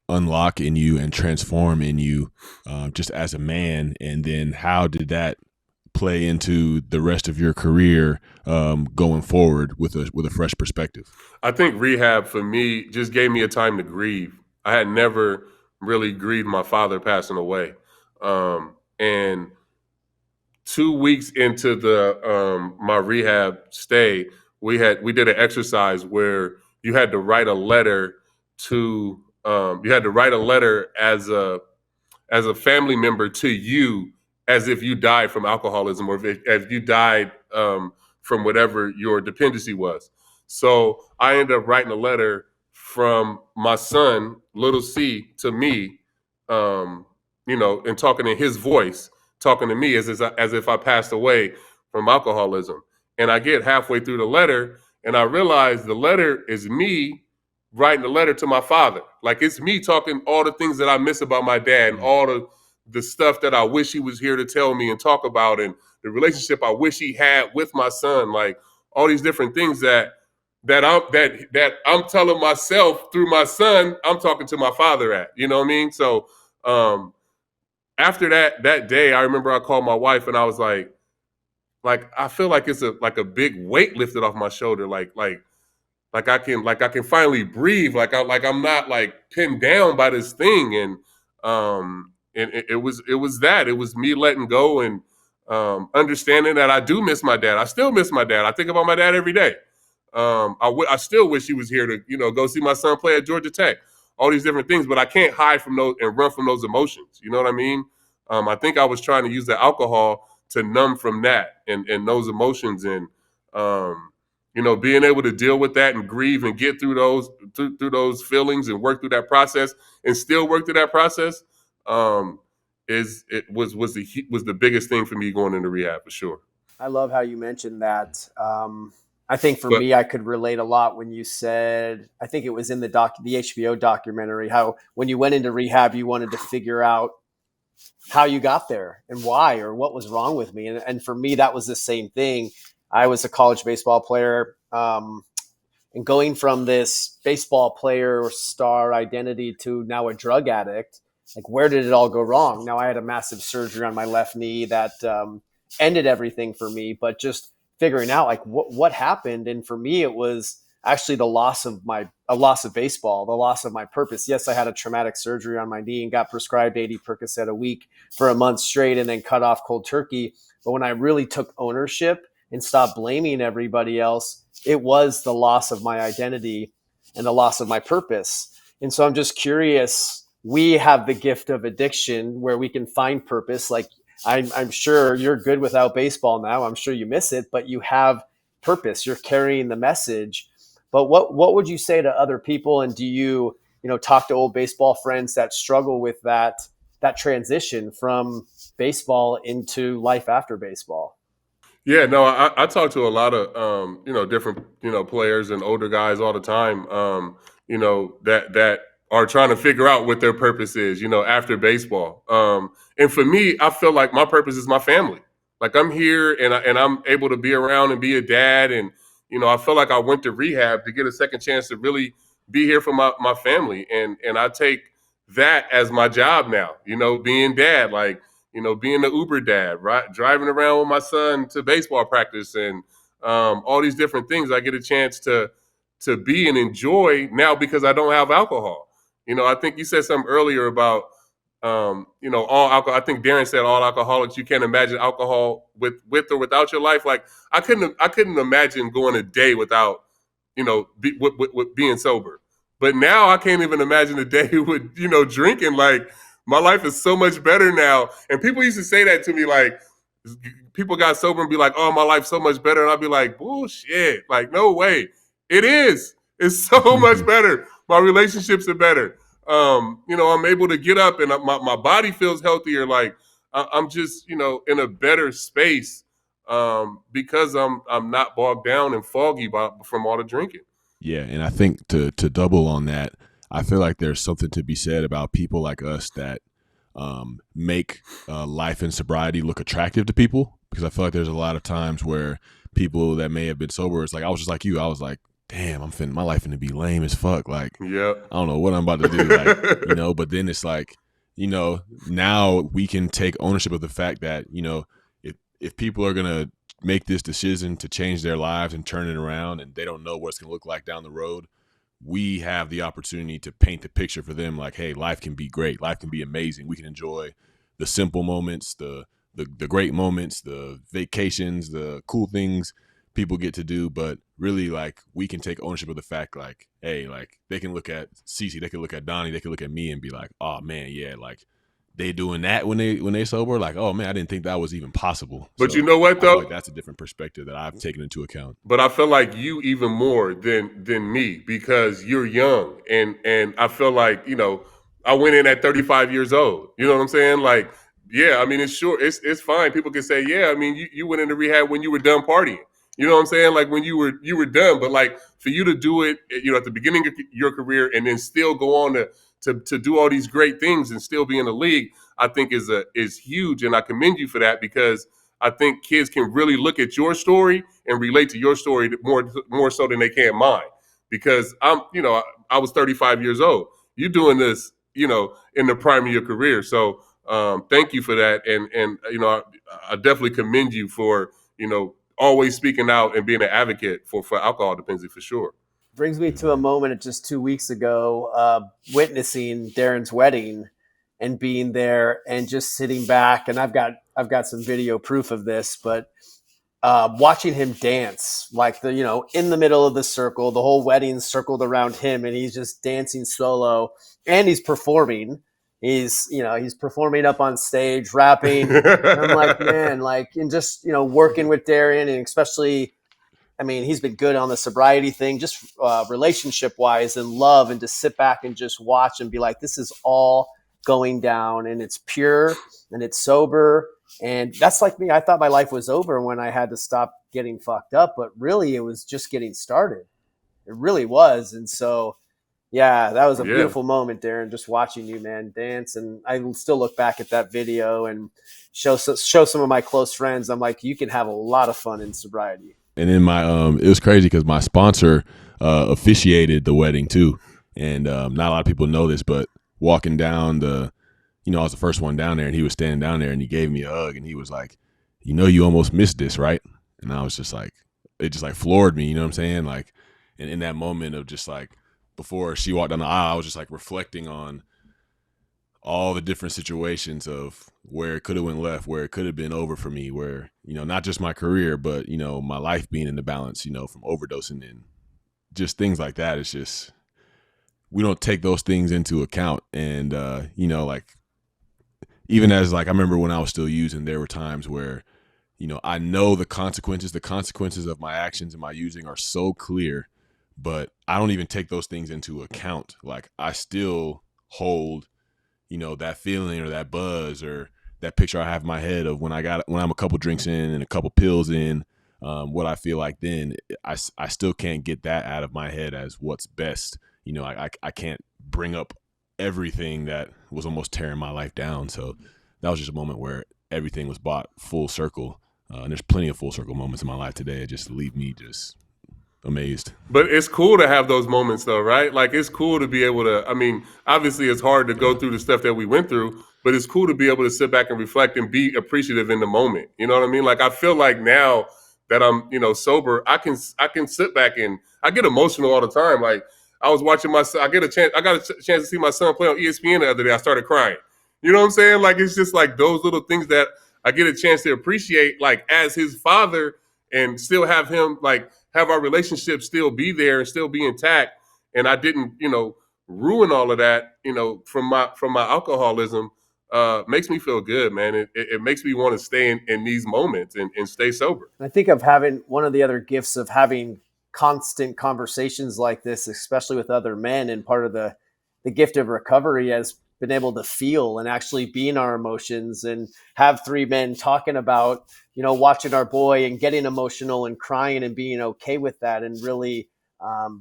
unlock in you and transform in you just as a man, and then how did that play into the rest of your career going forward with a fresh perspective? I think rehab for me just gave me a time to grieve. I had never really grieved my father passing away, and 2 weeks into the my rehab stay, we did an exercise where you had to write a letter to you had to write a letter as a family member to you as if you died from alcoholism or if you died from whatever your dependency was. So I ended up writing a letter from my son, little C, to me, and talking in his voice, talking to me as if I passed away from alcoholism. And I get halfway through the letter and I realize the letter is me writing a letter to my father. Like it's me talking all the things that I miss about my dad and all the stuff that I wish he was here to tell me and talk about and the relationship I wish he had with my son. Like all these different things that I'm telling myself through my son, I'm talking to my father at. You know what I mean? So after that day, I remember I called my wife and I was like I feel like it's a big weight lifted off my shoulder. Like I can finally breathe. I'm not like pinned down by this thing. And it was me letting go and understanding that I do miss my dad. I still miss my dad. I think about my dad every day. I still wish he was here to go see my son play at Georgia Tech. All these different things, but I can't hide from those and run from those emotions. You know what I mean? I think I was trying to use the alcohol to numb from that and those emotions and being able to deal with that and grieve and get through those feelings and work through that process and still work through that process was the biggest thing for me going into rehab for sure. I love how you mentioned that. I think for But me, I could relate a lot when you said, I think it was in the HBO documentary, how when you went into rehab, you wanted to figure out how you got there and why, or what was wrong with me. And for me, that was the same thing. I was a college baseball player. And going from this baseball player star identity to now a drug addict, like, where did it all go wrong? Now, I had a massive surgery on my left knee that ended everything for me, but just figuring out like what happened. And for me, it was actually the loss of baseball, the loss of my purpose. Yes, I had a traumatic surgery on my knee and got prescribed 80 Percocet a week for a month straight and then cut off cold turkey. But when I really took ownership and stopped blaming everybody else, it was the loss of my identity and the loss of my purpose. And so I'm just curious, we have the gift of addiction where we can find purpose. Like, I'm sure you're good without baseball now. I'm sure you miss it, but you have purpose. You're carrying the message. But what would you say to other people? And do you talk to old baseball friends that struggle with that transition from baseball into life after baseball? Yeah, no, I talk to a lot of different players and older guys all the time. That are trying to figure out what their purpose is. After baseball. And for me, I feel like my purpose is my family. Like I'm here and I'm able to be around and be a dad. And I feel like I went to rehab to get a second chance to really be here for my family. And I take that as my job now. Being dad, like being the Uber dad, right? Driving around with my son to baseball practice and all these different things. I get a chance to be and enjoy now because I don't have alcohol. I think you said something earlier about all alcohol. I think Darren said all alcoholics. You can't imagine alcohol with or without your life. Like I couldn't imagine going a day without with being sober. But now I can't even imagine a day with drinking. Like my life is so much better now. And people used to say that to me, like people got sober and be like, "Oh, my life's so much better," and I'd be like, "Bullshit! Like no way, it is. It's so much better. My relationships are better. I'm able to get up and my body feels healthier. Like I'm just in a better space because I'm not bogged down and foggy from all the drinking." Yeah, and I think to double on that, I feel like there's something to be said about people like us that make life in sobriety look attractive to people. Because I feel like there's a lot of times where people that may have been sober, it's like I was just like you. I was like, damn, my life finna be lame as fuck. Like, Yep. I don't know what I'm about to do. Like, but then it's like, now we can take ownership of the fact that, if people are gonna make this decision to change their lives and turn it around and they don't know what it's going to look like down the road, we have the opportunity to paint the picture for them like, hey, life can be great. Life can be amazing. We can enjoy the simple moments, the great moments, the vacations, the cool things people get to do. But really, like, we can take ownership of the fact, like, hey, like, they can look at CC, they can look at Donnie, they can look at me and be like, oh, man, yeah, like, they doing that when they sober, like, oh man, I didn't think that was even possible. But you So know what I feel like though? that's a different perspective that I've taken into account. But I feel like you even more than me because you're young and I feel like I went in at 35 years old. You know what I'm saying? Like, yeah, I mean it's sure it's fine. People can say, yeah, I mean you went into rehab when you were done partying. You know what I'm saying? Like when you were done, but like for you to do it, at the beginning of your career and then still go on to do all these great things and still be in the league, I think is huge, and I commend you for that because I think kids can really look at your story and relate to your story more so than they can mine. Because I was 35 years old. You're doing this, in the prime of your career. So thank you for that, and I definitely commend you for always speaking out and being an advocate for alcohol dependency for sure. Brings me Yeah, to a man. moment just 2 weeks ago, witnessing Darren's wedding and being there and just sitting back. And I've got some video proof of this, but watching him dance, like in the middle of the circle, the whole wedding circled around him, and he's just dancing solo, and he's performing. He's performing up on stage, rapping, and I'm like, man, like, and just working with Darren, and especially, I mean, he's been good on the sobriety thing, just relationship wise and love, and to sit back and just watch and be like, this is all going down and it's pure and it's sober. And that's like me. I thought my life was over when I had to stop getting fucked up, but really it was just getting started. It really was. And so, Yeah, that was a Yeah. beautiful moment, Darren, just watching you, man, dance. And I still look back at that video and show some of my close friends. I'm like, you can have a lot of fun in sobriety. And then it was crazy because my sponsor officiated the wedding too, and not a lot of people know this, but walking down I was the first one down there, and he was standing down there, and he gave me a hug, and he was like, you almost missed this, right? And I was just like, it just like floored me, you know what I'm saying? Like, and in that moment of just like before she walked down the aisle, I was just like reflecting on all the different situations of where it could have went left, where it could have been over for me, where, not just my career, but, my life being in the balance, from overdosing and just things like that. It's just, we don't take those things into account. And, like, even as like, I remember when I was still using, there were times where, I know the consequences of my actions and my using are so clear, but I don't even take those things into account. Like, I still hold that feeling or that buzz or that picture I have in my head of when I'm a couple drinks in and a couple pills in, what I feel like then. I still can't get that out of my head as what's best. I can't bring up everything that was almost tearing my life down. So that was just a moment where everything was brought full circle. And there's plenty of full circle moments in my life today. It just leave me just amazed. But it's cool to have those moments though, right? Like it's cool to be able to, I mean, obviously it's hard to go through the stuff that we went through, but it's cool to be able to sit back and reflect and be appreciative in the moment. You know what I mean? Like I feel like now that I'm, sober, I can sit back and I get emotional all the time. Like I was watching my son, I got a chance to see my son play on ESPN the other day. I started crying. You know what I'm saying? Like it's just like those little things that I get a chance to appreciate, like as his father, and still have him like have our relationship still be there and still be intact. And I didn't, ruin all of that, from my alcoholism. Makes me feel good, man. It makes me want to stay in these moments and stay sober. I think of having one of the other gifts of having constant conversations like this, especially with other men, and part of the gift of recovery has been able to feel and actually be in our emotions and have three men talking about, watching our boy and getting emotional and crying and being okay with that and really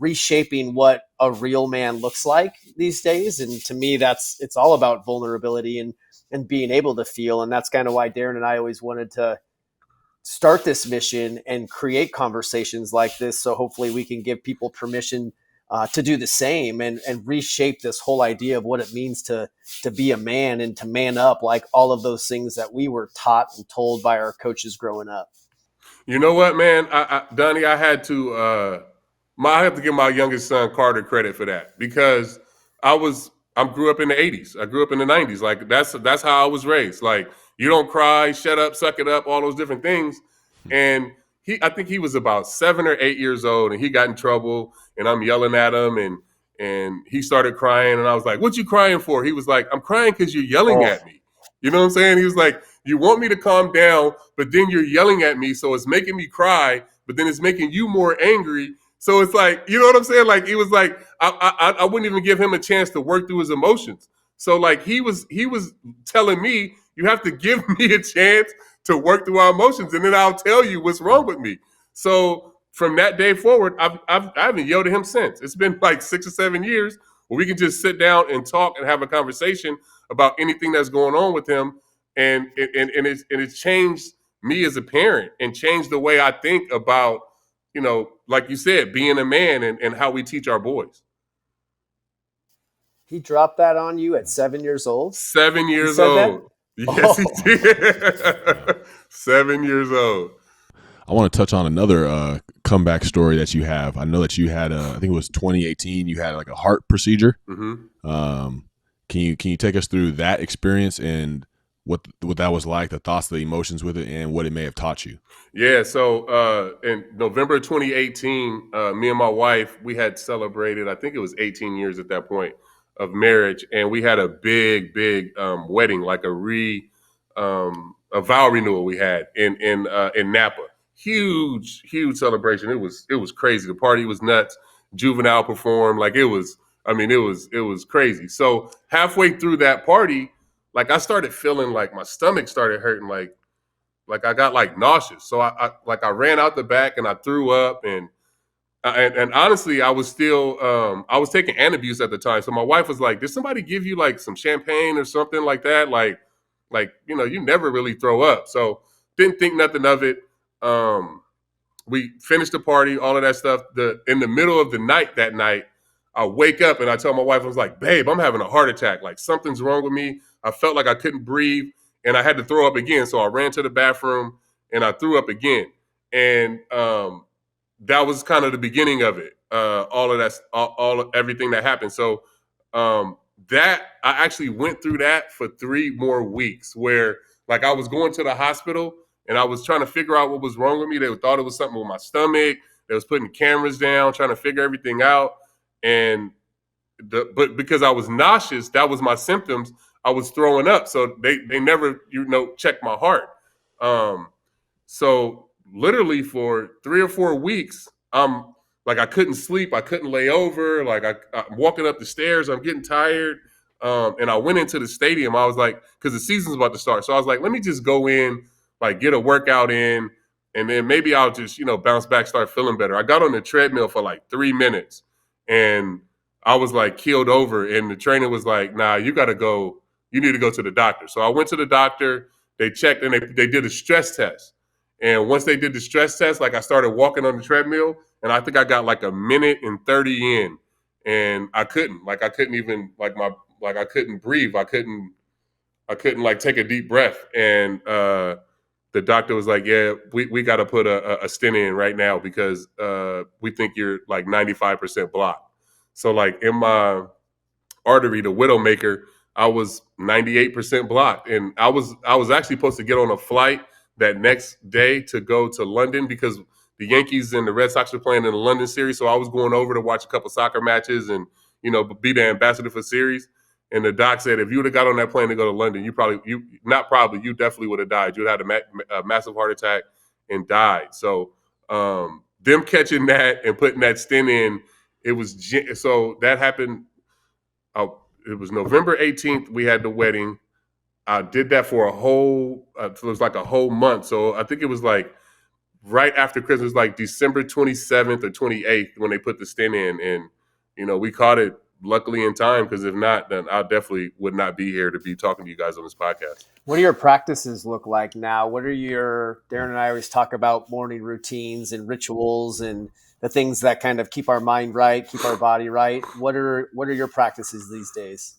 reshaping what a real man looks like these days. And to me, it's all about vulnerability and being able to feel. And that's kind of why Darren and I always wanted to start this mission and create conversations like this. So hopefully we can give people permission to do the same and reshape this whole idea of what it means to be a man and to man up, like all of those things that we were taught and told by our coaches growing up. You know what, man? Donnie, I have to give my youngest son Carter credit for that because I grew up in the '80s. I grew up in the '90s. Like that's how I was raised. Like you don't cry, shut up, suck it up, all those different things. And I think he was about 7 or 8 years old, and he got in trouble, and I'm yelling at him, and he started crying, and I was like, "What you crying for?" He was like, "I'm crying because you're yelling Oh, at me." You know what I'm saying? He was like, "You want me to calm down, but then you're yelling at me, so it's making me cry, but then it's making you more angry." So it's like, you know what I'm saying? Like he was like, I wouldn't even give him a chance to work through his emotions. So like he was telling me, you have to give me a chance to work through our emotions, and then I'll tell you what's wrong with me. So from that day forward, I haven't yelled at him since. It's been like 6 or 7 years where we can just sit down and talk and have a conversation about anything that's going on with him, and it's changed me as a parent and changed the way I think about, like you said, being a man and how we teach our boys. he dropped that on you at 7 years old. 7 He years said that. old. Yes, he Oh, did. 7 years old. I want to touch on another comeback story that you have. I know that you had I think it was 2018. You had like a heart procedure. Mm-hmm. Can you take us through that experience and what that was like, the thoughts, the emotions with it, and what it may have taught you? Yeah, so in November 2018, me and my wife, we had celebrated, I think it was 18 years at that point of marriage, and we had a big wedding, like a vow renewal we had in Napa. Huge celebration. It was crazy. The party was nuts. Juvenile performed, like it was. I mean, it was crazy. So halfway through that party, like I started feeling like my stomach started hurting, like I got like nauseous. So I ran out the back and I threw up, and And honestly, I was still I was taking Antabuse at the time. So my wife was like, "Did somebody give you like some champagne or something like that? Like you never really throw up." So didn't think nothing of it. We finished the party, all of that stuff. In the middle of the night that night, I wake up and I tell my wife, I was like, "Babe, I'm having a heart attack. Like something's wrong with me." I felt like I couldn't breathe and I had to throw up again. So I ran to the bathroom and I threw up again. And that was kind of the beginning of it. All of that, everything that happened. So um, that I actually went through that for 3 more weeks, where like I was going to the hospital and I was trying to figure out what was wrong with me. They thought it was something with my stomach. They was putting cameras down, trying to figure everything out. And but because I was nauseous, that was my symptoms. I was throwing up, so they never checked my heart. Um, so literally for 3 or 4 weeks, I'm like I couldn't sleep, I couldn't lay over, like I'm walking up the stairs, I'm getting tired. And I went into the stadium. I was like, because the season's about to start, so I was like, let me just go in, like get a workout in, and then maybe I'll just bounce back, start feeling better. I got on the treadmill for like 3 minutes, and I was like keeled over, and the trainer was like, "Nah, you got to go. You need to go to the doctor." So I went to the doctor. They checked and they did a stress test. And once they did the stress test, like I started walking on the treadmill, and I think I got like a minute and 30 in, and I couldn't even I couldn't breathe. I couldn't like take a deep breath. And the doctor was like, "Yeah, we got to put a stent in right now because we think you're like 95% blocked." So like in my artery, the widowmaker, I was 98% blocked, and I was actually supposed to get on a flight that next day to go to London because the Yankees and the Red Sox were playing in the London series. So I was going over to watch a couple soccer matches and be the ambassador for series. And the doc said, if you would have got on that plane to go to London, you definitely would have died. You would have had a massive heart attack and died. So them catching that and putting that stent in, so that happened. I, it was November 18th. We had the wedding. I did that for it was like a whole month. So I think it was like right after Christmas, like December 27th or 28th when they put the stent in. And, we caught it luckily in time, because if not, then I definitely would not be here to be talking to you guys on this podcast. What do your practices look like now? Darren and I always talk about morning routines and rituals and the things that kind of keep our mind right, keep our body right. What are your practices these days?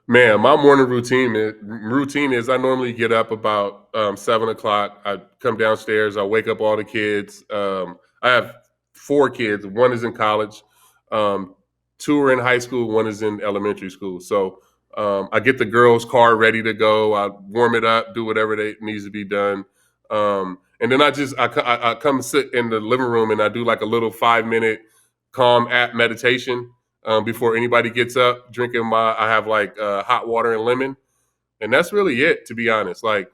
Man, my morning routine is I normally get up about 7 o'clock. I come downstairs. I wake up all the kids. I have 4 kids. One is in college. Um, 2 are in high school. One is in elementary school. So I get the girls' car ready to go. I warm it up, do whatever needs to be done. And then I come sit in the living room and I do like a little 5-minute calm app meditation before anybody gets up. I have like hot water and lemon, and that's really it. To be honest, like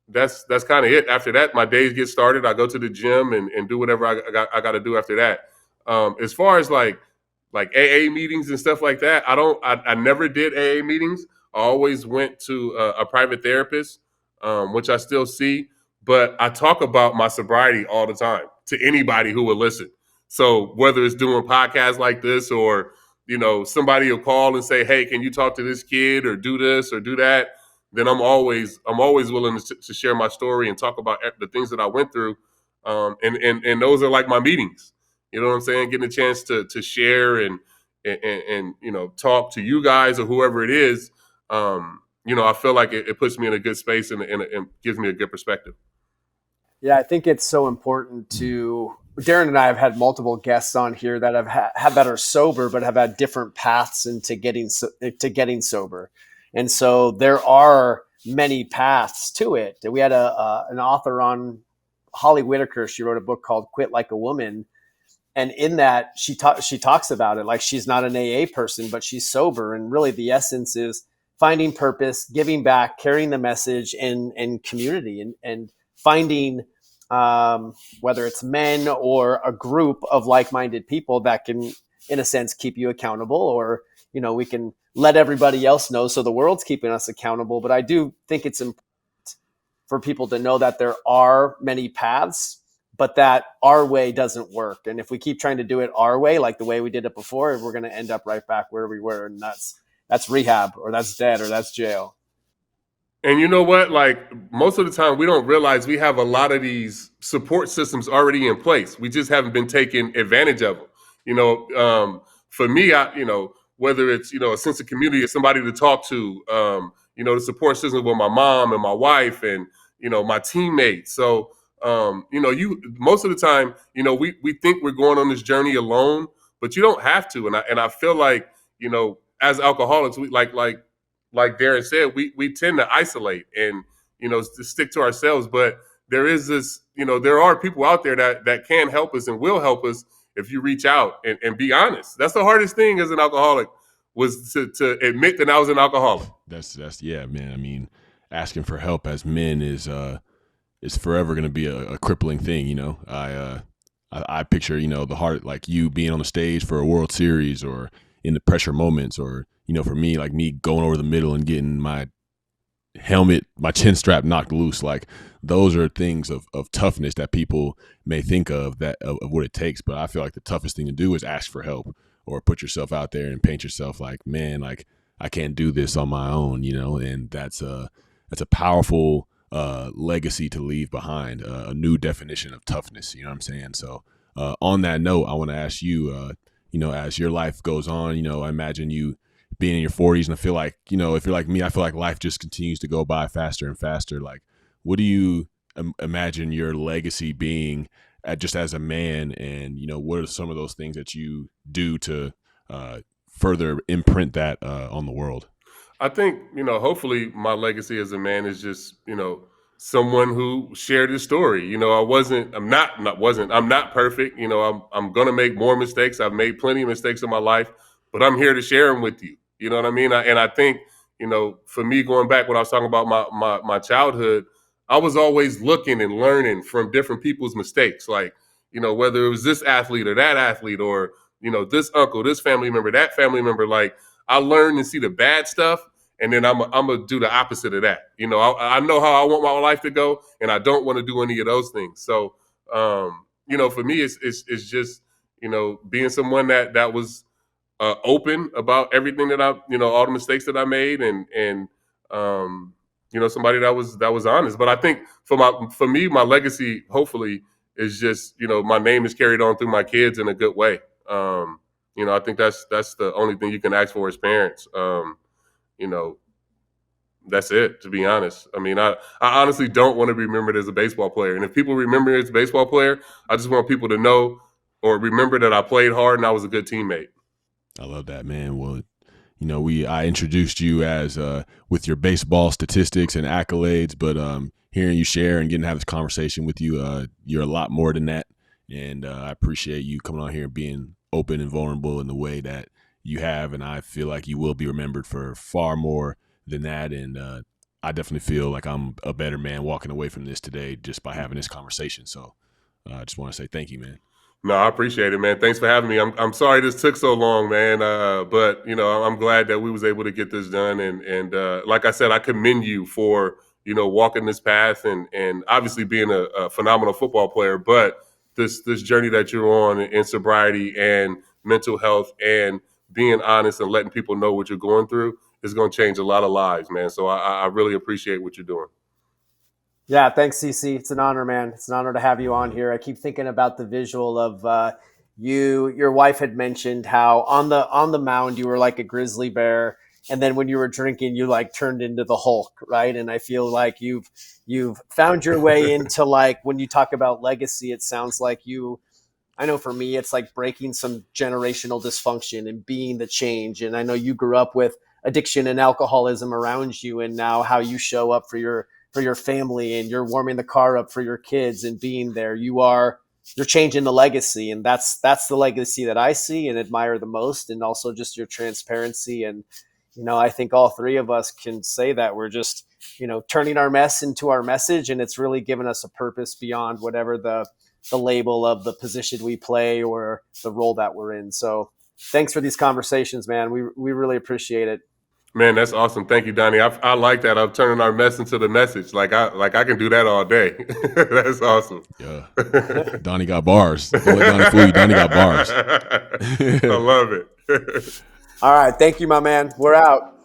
that's kind of it. After that, my days get started. I go to the gym and do whatever I got to do after that. As far as like AA meetings and stuff like that, I never did AA meetings. I always went to a private therapist, which I still see. But I talk about my sobriety all the time to anybody who will listen. So whether it's doing podcasts like this, or somebody will call and say, "Hey, can you talk to this kid or do this or do that?" Then I'm always willing to share my story and talk about the things that I went through. And those are like my meetings. You know what I'm saying? Getting a chance to share and talk to you guys or whoever it is. I feel like it puts me in a good space and gives me a good perspective. Yeah, I think it's so important to. Darren and I have had multiple guests on here that have that are sober, but have had different paths into getting sober, and so there are many paths to it. We had an author on, Holly Whitaker. She wrote a book called "Quit Like a Woman," and in that she talks about it like she's not an AA person, but she's sober, and really the essence is finding purpose, giving back, carrying the message, and community, and finding whether it's men or a group of like-minded people that can, in a sense, keep you accountable, or we can let everybody else know so the world's keeping us accountable. But I do think it's important for people to know that there are many paths, but that our way doesn't work. And if we keep trying to do it our way, like the way we did it before, we're going to end up right back where we were. And that's rehab, or that's dead, or that's jail. And you know what? Like most of the time, we don't realize we have a lot of these support systems already in place. We just haven't been taking advantage of them. You know, for me, whether it's a sense of community or somebody to talk to, the support system with my mom and my wife and my teammates. So, you most of the time, we think we're going on this journey alone, but you don't have to. And I feel like as alcoholics, we like Darren said, we tend to isolate and to stick to ourselves. But there is this, there are people out there that can help us and will help us if you reach out and be honest. That's the hardest thing as an alcoholic, was to admit that I was an alcoholic. That's yeah, man. I mean, asking for help as men is forever going to be a crippling thing. I picture the heart, like you being on the stage for a World Series or in the pressure moments, or for me, like me going over the middle and getting my helmet, my chin strap knocked loose. Like those are things of toughness that people may think of of what it takes. But I feel like the toughest thing to do is ask for help or put yourself out there and paint yourself like, man, like I can't do this on my own, and that's a powerful legacy to leave behind, a new definition of toughness. You know what I'm saying? So on that note, I want to ask you, as your life goes on, I imagine you being in your 40s, and I feel like, if you're like me, I feel like life just continues to go by faster and faster. Like, what do you imagine your legacy being just as a man? And, what are some of those things that you do to further imprint that on the world? I think, hopefully my legacy as a man is just, someone who shared his story. I'm not perfect. I'm going to make more mistakes. I've made plenty of mistakes in my life, but I'm here to share them with you. You know what I mean? And I think, for me, going back when I was talking about my childhood, I was always looking and learning from different people's mistakes. Like, whether it was this athlete or that athlete, or, this uncle, this family member, that family member, like I learned and see the bad stuff, and then I'm gonna do the opposite of that. I know how I want my life to go, and I don't want to do any of those things. So, for me, it's just being someone that was open about everything that all the mistakes that I made, and somebody that was honest. But I think for me, my legacy hopefully is just my name is carried on through my kids in a good way. I think that's the only thing you can ask for as parents. You know, that's it, to be honest. I mean, I honestly don't want to be remembered as a baseball player. And if people remember me as a baseball player, I just want people to know or remember that I played hard and I was a good teammate. I love that, man. Well, I introduced you as with your baseball statistics and accolades, but hearing you share and getting to have this conversation with you, you're a lot more than that. And I appreciate you coming on here and being open and vulnerable in the way that you have. And I feel like you will be remembered for far more than that. And I definitely feel like I'm a better man walking away from this today just by having this conversation. So I just want to say thank you, man. No, I appreciate it, man. Thanks for having me. I'm sorry this took so long, man. But I'm glad that we was able to get this done. And like I said, I commend you for walking this path and obviously being a phenomenal football player. But this journey that you're on in sobriety and mental health and being honest and letting people know what you're going through is going to change a lot of lives, man. So I really appreciate what you're doing. Yeah, thanks, CC. It's an honor, man. It's an honor to have you on here. I keep thinking about the visual of your wife had mentioned how on the mound you were like a grizzly bear, and then when you were drinking, you like turned into the Hulk, right? And I feel like you've found your way into, like, when you talk about legacy, it sounds like you. I know for me, it's like breaking some generational dysfunction and being the change. And I know you grew up with addiction and alcoholism around you, and now how you show up for your family, and you're warming the car up for your kids and being there. You're changing the legacy, and that's the legacy that I see and admire the most, and also just your transparency. And I think all three of us can say that we're just turning our mess into our message, and it's really given us a purpose beyond whatever the label of the position we play or the role that we're in. So thanks for these conversations, man. We really appreciate it. Man, that's awesome. Thank you, Donnie. I like that. I'm turning our mess into the message. I can do that all day. That's awesome. Yeah. Donnie got bars. Don't let Donnie fool you. Donnie got bars. I love it. All right. Thank you, my man. We're out.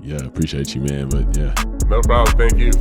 Yeah, appreciate you, man. But yeah. No problem. Thank you.